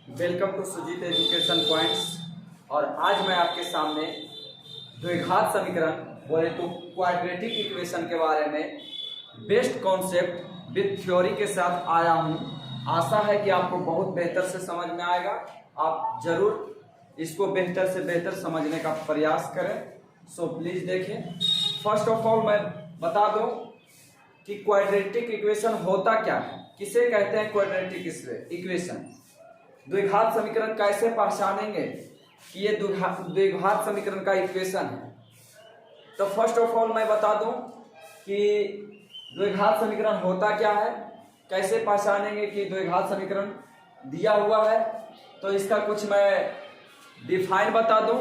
Welcome to Sujit education points. और आज मैं आपके सामने द्विघात समीकरण बोले तो क्वाड्रेटिक इक्वेशन के बारे में बेस्ट कॉन्सेप्ट विद थ्योरी के साथ आया हूं। आशा है कि आपको बहुत बेहतर से समझ में आएगा। आप जरूर इसको बेहतर से बेहतर समझने का प्रयास करें। सो प्लीज देखें। फर्स्ट ऑफ ऑल मैं बता दूं कि क्वाड्रेटिक इक्वेशन होता क्या है, किसे कहते हैं क्वाड्रेटिक इक्वेशन। द्विघात समीकरण कैसे पहचानेंगे कि ये द्विघात समीकरण का इक्वेशन है। तो फर्स्ट ऑफ ऑल मैं बता दूं कि द्विघात समीकरण होता क्या है, कैसे पहचानेंगे कि द्विघात समीकरण दिया हुआ है। तो इसका कुछ मैं डिफाइन बता दूं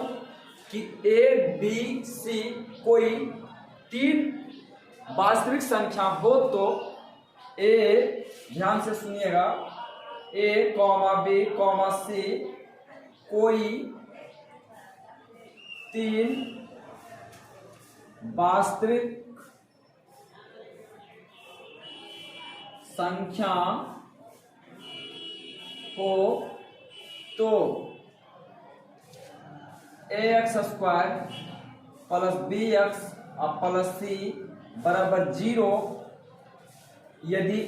कि ए बी सी कोई तीन वास्तविक संख्या हो तो ए, ध्यान से सुनिएगा, A comma B comma C कोई तीन वास्तविक संख्या हो तो A X square plus B X और प्लस सी बराबर 0 यदि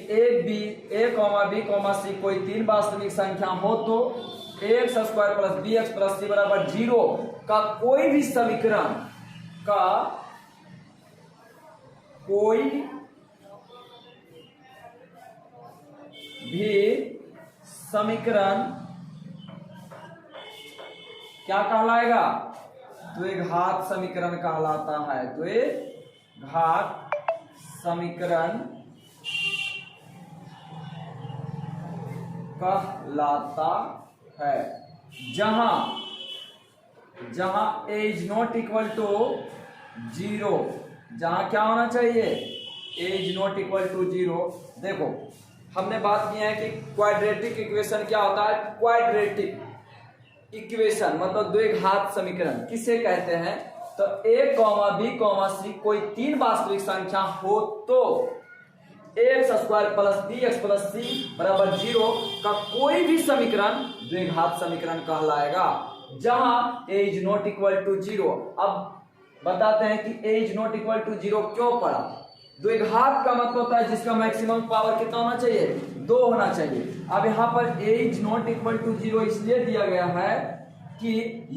A comma B comma C कोई तीन वास्तविक संख्या हो तो A X square plus B X plus C बराबर 0 का कोई भी समीकरण क्या कहलाएगा? द्विघात समीकरण कहलाता है। द्विघात समीकरण कहलाता है जहां ए इज नॉट इक्वल टू 0, जहां क्या होना चाहिए? ए इज नॉट इक्वल टू 0। देखो हमने बात की है कि क्वाड्रेटिक इक्वेशन क्या होता है। क्वाड्रेटिक इक्वेशन मतलब द्विघात समीकरण किसे कहते हैं? तो A comma B comma C कोई तीन वास्तविक संख्या हो तो X square plus B X plus C बराबर 0 का कोई भी समीकरण द्विघात समीकरण कहलाएगा जहां ए इज नॉट इक्वल टू 0। अब बताते हैं कि ए इज नॉट इक्वल टू 0 क्यों पड़ा। द्विघात का मतलब होता है जिसका मैक्सिमम पावर कितना होना चाहिए? 2 होना चाहिए। अब यहाँ पर A is not equal to 0 इसलिए दिया गया है कि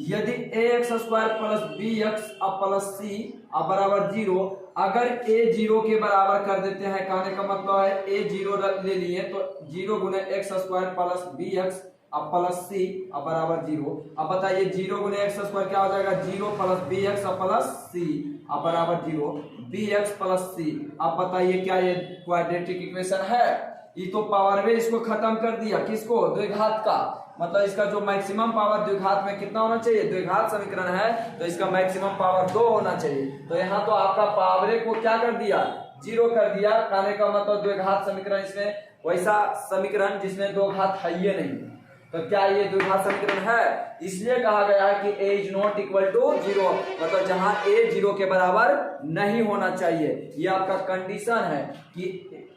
यदि A X square plus B X plus C बराबर 0, अगर ए 0 के बराबर कर देते हैं, कहने का मतलब है ए 0 ले लिए तो 0 गुने X square plus B X plus C बराबर 0। अब बताइए 0 गुने एक्स स्क्वायर क्या हो जाएगा? 0 plus B X plus C बराबर 0, बी एक्स प्लस सी। अब बताइए क्या ये क्वाड्रेटिक इक्वेशन है? ये तो पावर में इसको खत्म कर दिया। किसको? द्विघात का। मतलब इसका जो मैक्सिमम पावर द्विघात में कितना होना चाहिए? द्विघात समीकरण है तो इसका मैक्सिमम पावर 2 होना चाहिए। तो यहाँ तो आपका पावरे को क्या कर दिया? 0 कर दिया। कहने का मतलब द्विघात समीकरण इसमें वैसा समीकरण जिसमें दो घात है ही नहीं। तो क्या ये द्विघात समीकरण है? इसलिए कहा गया है कि ए इज नॉट इक्वल टू 0, मतलब जहां ए 0 के बराबर नहीं होना चाहिए। ये आपका कंडीशन है कि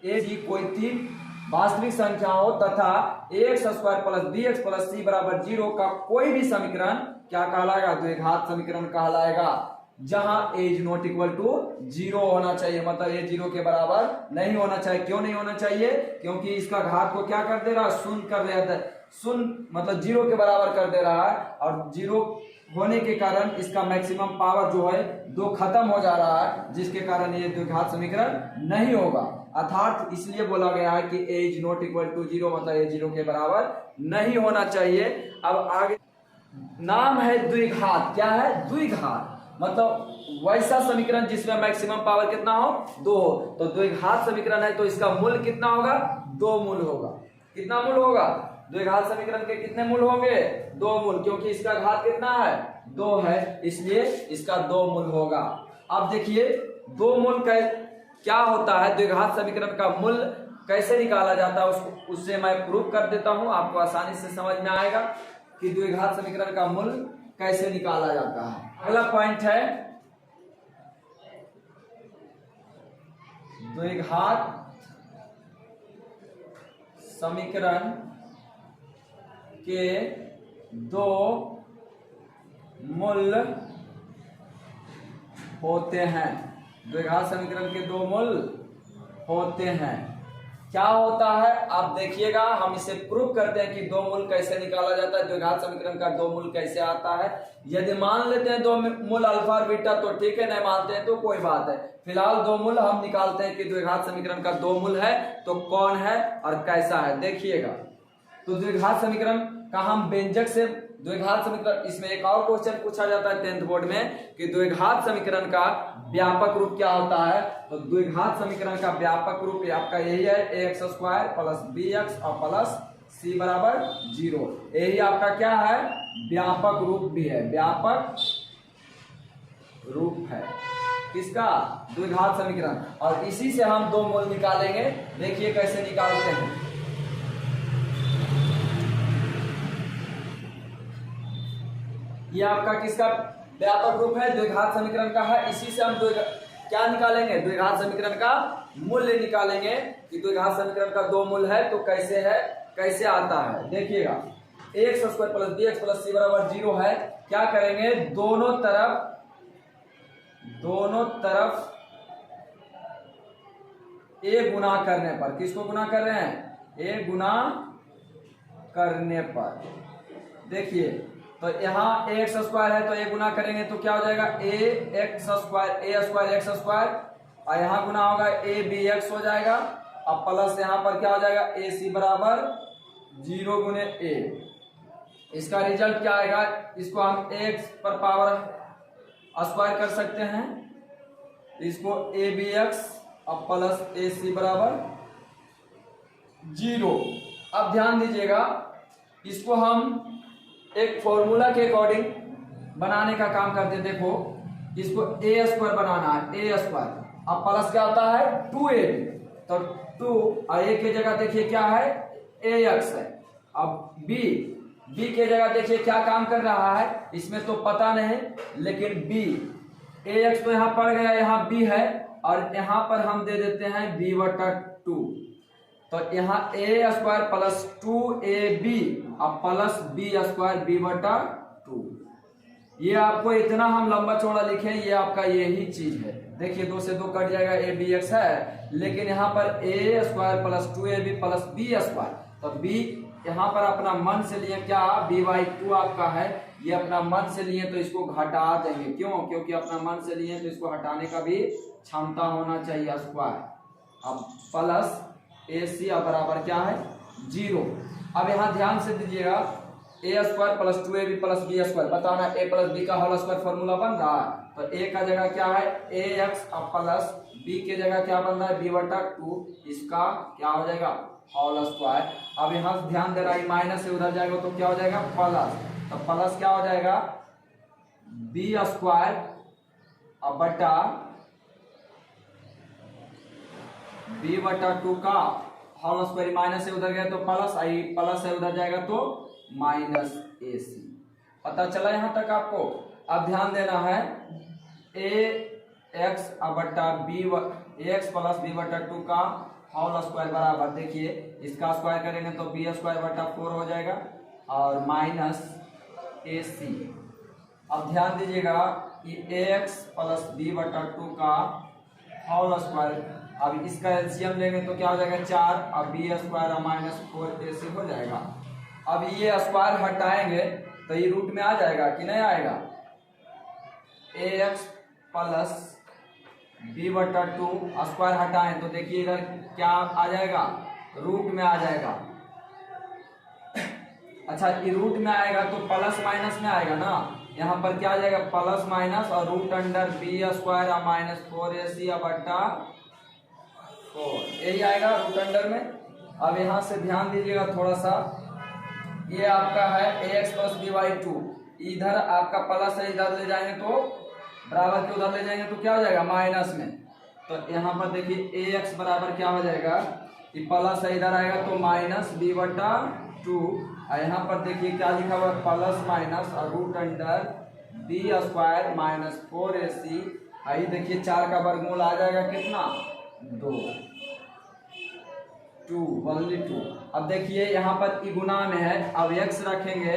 ए जी कोई तीन वास्तविक संख्या हो तथा X square plus B X plus C बराबर 0 का कोई भी समीकरण क्या कहलाएगा? द्विघात समीकरण कहलाएगा जहां ए इज नॉट इक्वल टू 0 होना चाहिए। मतलब ए 0 के बराबर नहीं होना चाहिए। क्यों नहीं होना चाहिए? क्योंकि इसका घात को क्या कर दे रहा है? शून्य कर रहा है। शून्य मतलब 0 के बराबर कर दे रहा है और 0 होने के कारण इसका मैक्सिमम पावर जो है 2 खत्म हो जा रहा है, जिसके कारण ये द्विघात समीकरण नहीं होगा। अर्थात इसलिए बोला गया है कि ए इज नॉट इक्वल टू 0, मतलब ए 0 के बराबर नहीं होना चाहिए। अब आगे नाम है द्विघात। क्या है? द्विघात मतलब वैसा समीकरण जिसमें मैक्सिमम पावर कितना हो? 2 हो। तो द्विघात समीकरण है तो इसका मूल कितना होगा? 2 मूल होगा। कितना मूल होगा? द्विघात समीकरण के कितने मूल होंगे? 2 मूल, क्योंकि इसका घात कितना है? 2 है, इसलिए इसका 2 मूल होगा। अब देखिए 2 मूल का क्या होता है? द्विघात समीकरण का मूल कैसे निकाला जाता है उससे मैं प्रूफ कर देता हूं, आपको आसानी से समझ में आएगा कि द्विघात समीकरण का मूल कैसे निकाला जाता है। अगला पॉइंट है द्विघात समीकरण के दो मूल होते हैं। द्विघात समीकरण के दो मूल होते हैं। क्या होता है आप देखिएगा, हम इसे प्रूव करते हैं कि दो मूल कैसे निकाला जाता है, द्विघात समीकरण का दो मूल कैसे आता है। यदि मान लेते हैं दो मूल अल्फा और बीटा तो ठीक है, नहीं मानते हैं तो कोई बात है। फिलहाल दो मूल हम निकालते हैं कि द्विघात समीकरण का दो मूल है तो कौन है और कैसा है देखिएगा। तो द्विघात समीकरण का हम व्यंजक से द्विघात समीकरण, इसमें एक और क्वेश्चन पूछा जाता है 10th बोर्ड में कि द्विघात समीकरण का व्यापक रूप क्या होता है। तो द्विघात समीकरण का व्यापक रूप आपका यही है, ax स्क्वायर प्लस bx और प्लस c बराबर 0। यही आपका क्या है, व्यापक रूप भी है, व्यापक रूप है किसका, द्विघात समीकरण। और इसी से हम दो मूल निकालेंगे, देखिए कैसे निकालते हैं। ये आपका किसका व्यापक रूप है, द्विघात समीकरण का है। इसी से हम क्या निकालेंगे, द्विघात समीकरण का मूल्य निकालेंगे कि द्विघात समीकरण का दो मूल है तो कैसे है, कैसे आता है देखिएगा। ax square plus bx plus c बराबर 0 है। क्या करेंगे, दोनों तरफ a गुना करने पर, किसको गुना कर रहे हैं, a गुना करने पर देखिए, तो यहाँ ax स्क्वायर है तो a गुना करेंगे तो क्या हो जाएगा, a स्क्वायर x स्क्वायर, और यहाँ गुना होगा a bx हो जाएगा। अब प्लस यहाँ पर क्या हो जाएगा, ac बराबर 0 गुने a। इसका रिजल्ट क्या आएगा, इसको हम x पर पावर स्क्वायर कर सकते हैं, इसको a bx अब प्लस ac बराबर 0। अब ध्यान दीजिएगा, इसको हम एक फॉर्मूला के अकॉर्डिंग बनाने का काम करते हैं। देखो इसको a स्क्वायर बनाना है, a स्क्वायर, अब प्लस क्या होता है 2ab, तो 2 और a की जगह देखिए क्या है, ax है। अब b के जगह देखिए क्या काम कर रहा है, इसमें तो पता नहीं, लेकिन b ax तो यहाँ पड़ गया, यहाँ b है, और यहाँ पर हम दे देते हैं b/2, तो यहाँ a स्क्वायर प्लस 2ab अब प्लस b स्क्वायर b/2। ये आपको इतना हम लंबा चौड़ा लिखे, ये आपका यही चीज है। देखिए 2 से 2 कट जाएगा, a bx है, लेकिन यहाँ पर a square plus 2ab plus b square, तो b यहाँ पर अपना मन से लिए क्या, b/2 आपका है, ये अपना मन से लिए तो इसको घटा देंगे। क्यों, क्योंकि अपना मन से लिए तो इसको हटाने का भी क्षमता होना चाहिए, स्क्वायर। अब प्लस ac बराबर क्या है 0। अब यहाँ ध्यान से दीजिएगा, a square plus 2ab plus b square, बताना a प्लस b का होल स्क्वायर फॉर्मूला बन रहा है, तो a का जगह क्या है ax अब प्लस b के जगह क्या बन रहा है b/2, इसका क्या हो जाएगा होल स्क्वायर। अब यहाँ ध्यान दे रहा है, माइनस से उधर जाएगा तो क्या हो जाएगा प्लस, तो प्लस क्या हो जाएगा b स्क्वायर अब बटा b/2 का होल स्क्वायर, माइनस से उधर गया तो प्लस, आई प्लस है उधर जाएगा तो माइनस ac। पता चला यहाँ तक आपको। अब ध्यान देना है, ax बटा ax प्लस b/2 का होल स्क्वायर बराबर, देखिए इसका स्क्वायर करेंगे तो b स्क्वायर बटा 4 हो जाएगा और माइनस ac। अब ध्यान दीजिएगा कि ax प्लस b/2 का होल स्क्वायर, अब इसका एलसीएम लेंगे तो क्या हो जाएगा 4, अब b स्क्वायर माइनस 4ac हो जाएगा। अब ये स्क्वायर हटाएंगे तो ये रूट में आ जाएगा कि नहीं आएगा, ax प्लस b/2 स्क्वायर हटाएं तो देखिए इधर क्या आ जाएगा, रूट में आ जाएगा। अच्छा ये रूट में आएगा तो प्लस माइनस में आएगा ना, यहाँ पर क्या आ जाएगा प्लस माइनस और root under b square minus 4ac बटा 4, यही आएगा रूट अंडर में। अब यहाँ से ध्यान दीजिएगा थोड़ा सा, ये आपका है ax प्लस b/2, इधर आपका प्लस है, इधर ले जाएंगे तो बराबर के उधर ले जाएंगे तो क्या हो जाएगा माइनस में, तो यहाँ पर देखिए ax बराबर क्या हो जाएगा, कि प्लस है इधर आएगा तो माइनस b/2, और यहाँ पर देखिए क्या लिखा हुआ है प्लस माइनस और root under b square minus 4ac, आई देखिए 4 का वर्गमूल आ जाएगा कितना 2। 2, ओनली 2। अब देखिए यहाँ पर ई गुना में है, अब x रखेंगे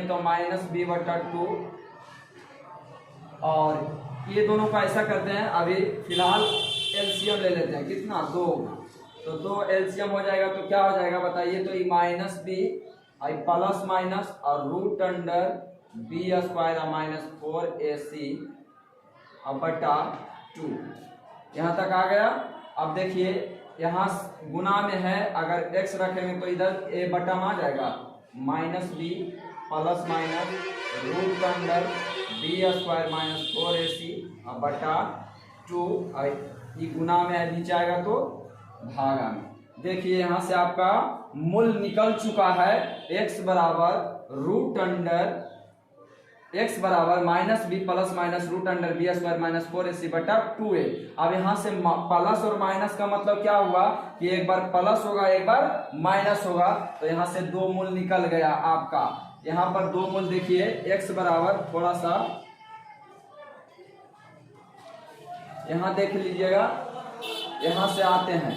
तो -b/2, और ये दोनों का ऐसा करते हैं, अभी फिलहाल एलसीएम ले लेते हैं, कितना 2, तो 2 एलसीएम हो जाएगा तो क्या हो जाएगा बताइए, तो ये -b आई प्लस माइनस और रूट अंडर b² -4ac बटा 2, यहाँ तक आ गया। अब देखिए यहाँ गुना में है, अगर x रखेंगे तो इधर a बटा में आ जाएगा, -b plus minus root under b² -4ac बटा 2, ये गुना में है, नीचे आएगा तो भागा में। देखिए यहाँ से आपका मूल निकल चुका है, x बराबर रूट अंडर x बराबर -b plus minus root under b² -4ac बटा 2a। अब यहाँ से प्लस और माइनस का मतलब क्या हुआ कि एक बार प्लस होगा एक बार माइनस होगा, तो यहाँ से 2 मूल निकल गया आपका। यहाँ पर 2 मूल देखिए, x बराबर थोड़ा सा यहाँ देख लीजिएगा, यहाँ से आते हैं,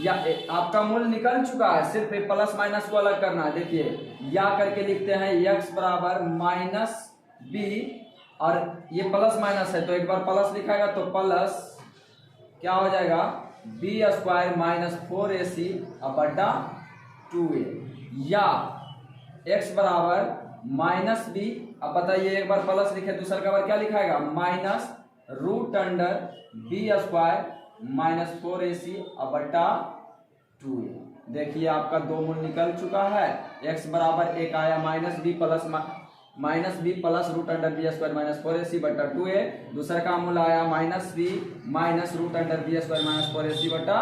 या आपका मूल निकल चुका है, सिर्फ प्लस माइनस को अलग करना है। देखिए या करके लिखते हैं, x बराबर -b, और ये प्लस माइनस है तो एक बार प्लस लिखाएगा तो प्लस क्या हो जाएगा, b² -4ac बटा 2a, या x बराबर -b, अब बताइए एक बार प्लस लिखे दूसरा का बार क्या लिखाएगा, minus root under b² -4ac बटा 2a। देखिए आपका 2 मूल निकल चुका है, x बराबर एक आया -b plus root under b² -4ac बटा 2a, दूसरा का मूल आया -b minus root under b² -4ac बटा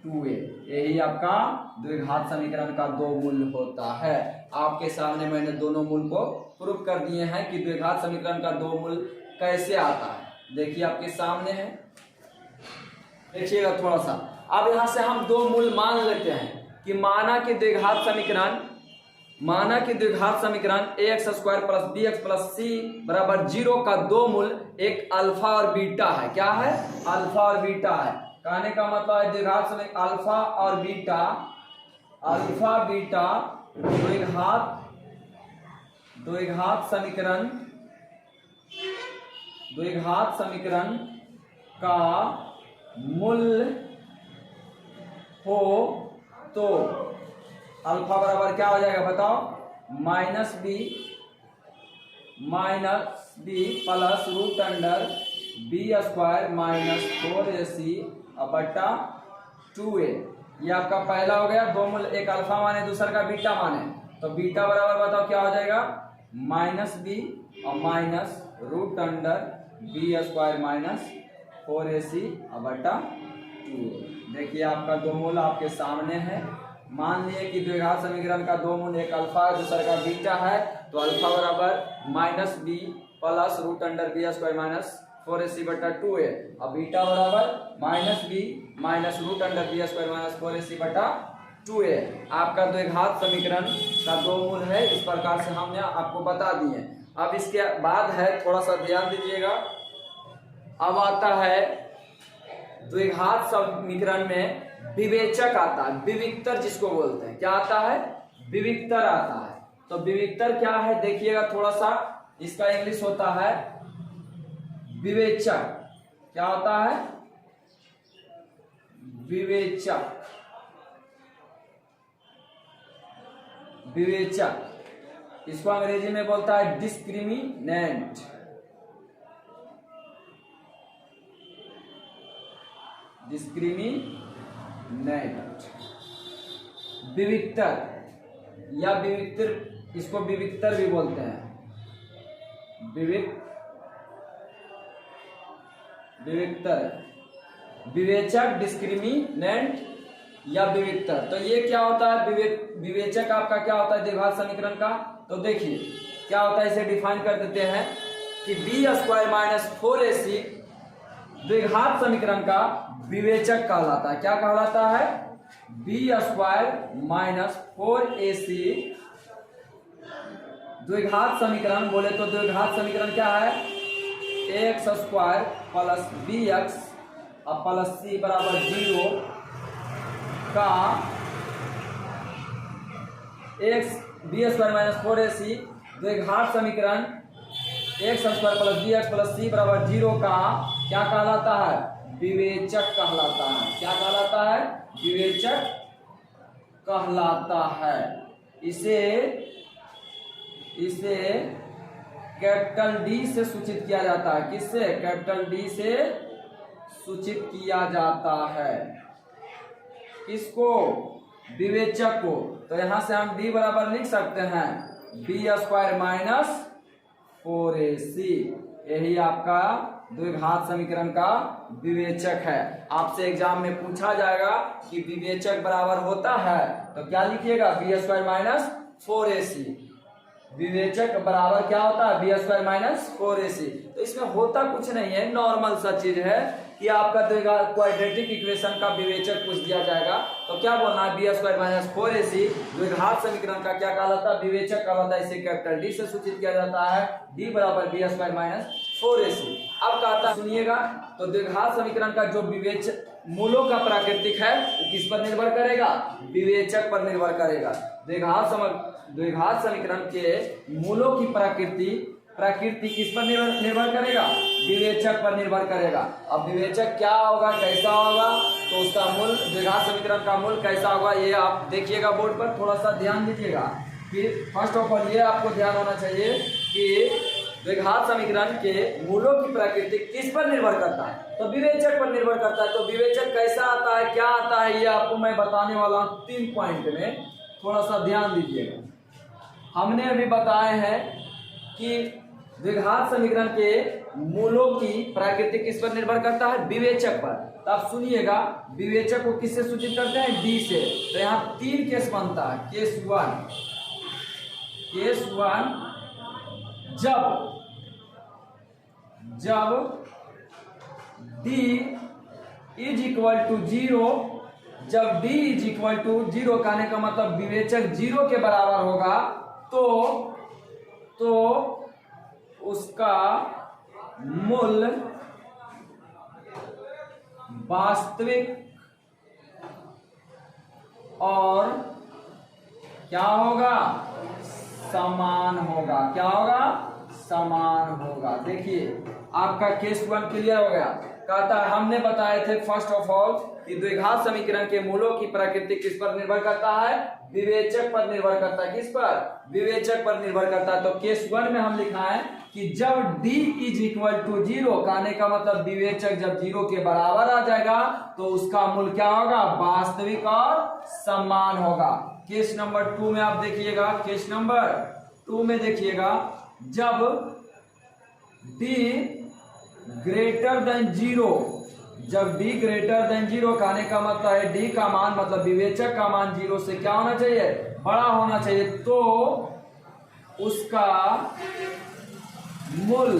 2a। यही आपका द्विघात समीकरण का 2 मूल होता है। आपके सामने मैंने दोनों मूल को प्रूफ कर दिए हैं कि द्विघात समीकरण का 2 मूल कैसे आता है। देखिए आपके सामने है, देखिएगा थोड़ा सा। अब यहाँ से हम 2 मूल मान लेते हैं कि माना कि द्विघात समीकरण ax² plus bx plus c बराबर 0 का 2 मूल एक अल्फा और बीटा है। क्या है, अल्फा और बीटा है। कहने का मतलब है द्विघात समीकरण अल्फा और बीटा, द्विघात समीकरण का मूल हो तो अल्फा बराबर क्या हो जाएगा बताओ, -b plus root under b² -4ac बटा 2a। ये आपका पहला हो गया। 2 मूल, एक अल्फा माने दूसरा का बीटा माने, तो बीटा बराबर बताओ क्या हो जाएगा, -b और minus root under b² -4ac बटा 2a। देखिए आपका 2 मूल आपके सामने है। मान लिए कि द्विघात समीकरण का 2 मूल एक अल्फा है दूसरा का बीटा है, तो अल्फा बराबर -b plus root under b² -4ac बटा 2a, और बीटा बराबर -b minus root under b² -4ac बटा 2a। आपका द्विघात समीकरण का 2 मूल है। इस प्रकार से हमने आपको बता दिए। अब इसके बाद है, थोड़ा सा ध्यान दीजिएगा, अब आता है द्विघात समीकरण में विवेचक आता है, विविक्तर जिसको बोलते हैं। क्या आता है, विविक्तर आता है। तो विविक्तर क्या है देखिएगा थोड़ा सा, इसका इंग्लिश होता है विवेचक। क्या होता है, विवेचक। इसको अंग्रेजी में बोलता है डिस्क्रिमिनेंट। विविक्तर या विविक्तर, इसको विविक्तर भी बोलते हैं। विविक्तर, विवेचक, डिस्क्रिमिनेंट या विविक्तर। तो ये क्या होता है, विवेचक आपका क्या होता है द्विघात समीकरण का। तो देखिए क्या होता है, इसे डिफाइन कर देते हैं कि b² -4ac द्विघात समीकरण का विवेचक कहलाता है। क्या कहलाता है, b² -4ac द्विघात समीकरण। बोले तो द्विघात समीकरण क्या है, ax² plus bx plus c बराबर 0 का x B square minus 4ac द्विघात समीकरण X square plus B X plus C बराबर 0 का क्या कहलाता है? विवेचक कहलाता है। क्या कहलाता है? विवेचक कहलाता है। इसे कैपिटल डी से सूचित किया जाता है। किससे? कैपिटल डी से सूचित किया जाता है। किसको? विवेचक को। तो यहां से हम डी बराबर लिख सकते हैं बी स्क्वायर माइनस 4ac। यही आपका द्विघात समीकरण का विवेचक है। आपसे एग्जाम में पूछा जाएगा कि विवेचक बराबर होता है तो क्या लिखिएगा? B square minus 4ac। विवेचक बराबर क्या होता है? B square minus 4ac। तो इसमें होता कुछ नहीं है, नॉर्मल सा चीज है कि आपका क्वाड्रेटिक इक्वेशन का विवेचक पूछ दिया जाएगा तो क्या बोलना है? बी स्क्वायर माइनस 4ac द्विघात समीकरण का क्या कहलाता है? विवेचक कहलाता है। इसे कैपिटल डी से सूचित किया जाता है। डी बराबर बी स्क्वायर माइनस 4ac। अब कहता है सुनिएगा, तो द्विघात समीकरण का जो विवेचक मूलों का प्राकृतिक है वो किस पर निर्भर करेगा? विवेचक पर निर्भर करेगा। द्विघात समीकरण के मूलों की प्रकृति किस पर निर्भर करेगा? विवेचक पर निर्भर करेगा। अब विवेचक क्या होगा, कैसा होगा, तो उसका मूल, द्विघात समीकरण का मूल कैसा होगा ये आप देखिएगा बोर्ड पर, थोड़ा सा ध्यान दीजिएगा। फिर फर्स्ट ऑफ ऑल ये आपको ध्यान होना चाहिए कि द्विघात समीकरण के मूलों की प्रकृति किस पर निर्भर करता है? तो विवेचक पर निर्भर करता है। तो विवेचक कैसा आता है, क्या आता है, ये आपको मैं बताने वाला हूं 3 पॉइंट में, थोड़ा सा ध्यान दीजिएगा। हमने अभी बताए हैं कि द्विघात समीकरण के मूलों की प्रकृति किस पर निर्भर करता है? विवेचक पर। तो आप सुनिएगा, विवेचक को किससे सूचित करते हैं? डी से। तो यहाँ 3 केस बनता है। केस 1 जब d इज इक्वल टू 0, जब d इज इक्वल टू 0 कहने का मतलब विवेचक 0 के बराबर होगा तो उसका मूल वास्तविक और क्या होगा? समान होगा। क्या होगा? समान होगा। देखिए आपका केस 1 क्लियर हो गया। कहता है हमने बताए थे फर्स्ट ऑफ ऑल कि द्विघात समीकरण के मूलों की प्रकृति किस पर निर्भर करता है? विवेचक पर निर्भर करता है। किस पर? विवेचक पर निर्भर करता है। तो केस 1 में हम लिखा है कि जब d इज इक्वल टू 0 कहने का मतलब विवेचक जब 0 के बराबर आ जाएगा तो उसका मूल क्या होगा? वास्तविक और समान होगा। केस नंबर 2 में आप देखिएगा, केस नंबर 2 में देखिएगा, जब d ग्रेटर देन 0, जब d ग्रेटर देन 0 कहने का मतलब है d का मान, मतलब विवेचक का मान 0 से क्या होना चाहिए? बड़ा होना चाहिए। तो उसका मूल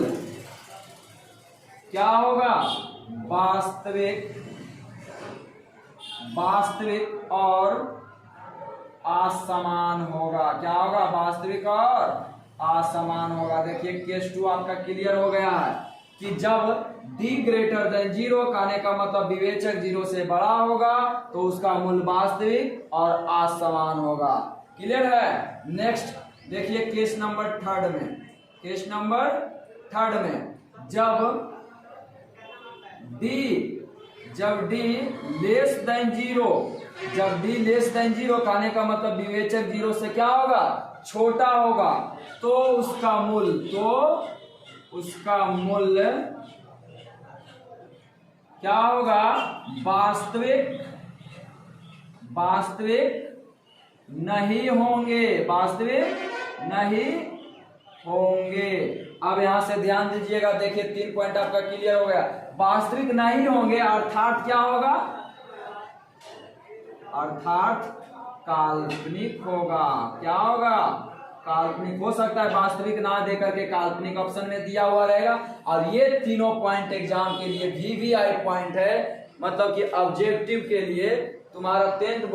क्या होगा? वास्तविक और असमान होगा। क्या होगा? वास्तविक और असमान होगा। देखिए केस 2 आपका क्लियर हो गया है कि जब d ग्रेटर देन 0 कहने का मतलब विवेचक 0 से बड़ा होगा तो उसका मूल वास्तविक और असमान होगा। क्लियर है? नेक्स्ट देखिए केस नंबर 3 में, केस नंबर 3 में जब d लेस देन 0, जब d लेस देन 0 कहने का मतलब विवेचक 0 से क्या होगा? छोटा होगा। तो उसका मूल्य क्या होगा? वास्तविक नहीं होंगे। वास्तविक नहीं होंगे। अब यहां से ध्यान दीजिएगा, देखिए 3 पॉइंट आपका क्लियर हो गया। वास्तविक नहीं होंगे अर्थात क्या होगा? अर्थात काल्पनिक होगा। क्या होगा? काल्पनिक हो सकता है, वास्तविक ना देकर के काल्पनिक ऑप्शन में दिया हुआ रहेगा। और ये तीनों पॉइंट एग्जाम के लिए वीवीआई पॉइंट है, मतलब कि ऑब्जेक्टिव के लिए तुम्हारा 10th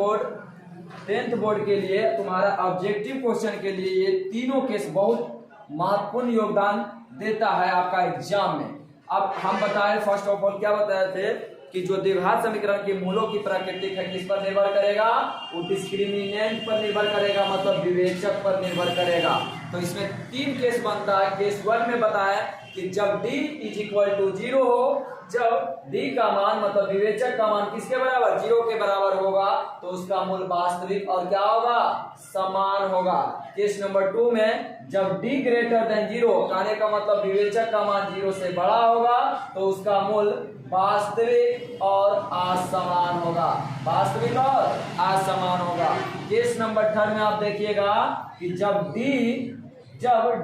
बोर्ड के लिए तुम्हारा ऑब्जेक्टिव क्वेश्चन के लिए ये तीनों केस बहुत महत्वपूर्ण योगदान देता है आपका एग्जाम में। अब हम बताए फर्स्ट ऑफ ऑल क्या बताए थे कि जो द्विघात समीकरण के मूलों की प्रकृति है किस पर निर्भर करेगा, वो डिस्क्रिमिनेंट पर निर्भर करेगा, मतलब विवेचक पर निर्भर करेगा। तो इसमें 3 केस बनता है। केस 1 में बताया कि जब d इज इक्वल टू 0 हो, जब d का मान मतलब विवेचक का मान किसके बराबर, 0 के बराबर होगा, तो उसका मूल वास्तविक और क्या होगा, समान होगा। केस नंबर 2 में जब d ग्रेटर देन 0, कहने का मतलब विवेचक का मान 0 से बड़ा होगा, तो उसका मूल वास्तविक और असमान होगा, वास्तविक और असमान होगा। केस नंबर 3 में आप देखिएगा कि जब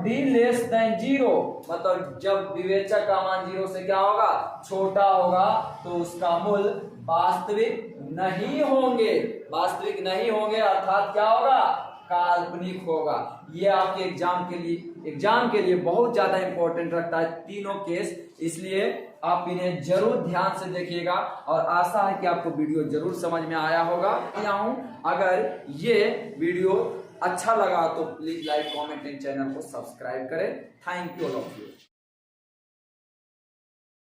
d लेस देन 0, मतलब जब विवेचक का मान 0 से क्या होगा, छोटा होगा, तो उसका मूल वास्तविक नहीं होंगे, वास्तविक नहीं होंगे, अर्थात क्या होगा, काल्पनिक होगा। ये आपके एग्जाम के लिए बहुत ज्यादा इंपॉर्टेंट रखता है तीनों केस, इसलिए आप इन्हें जरूर ध्यान से देखिएगा और आशा है कि आपको वीडियो जरूर समझ में आया होगा। अगर ये वीडियो अच्छा लगा तो please like, comment and channel को सब्सक्राइब करें। Thank you all of you.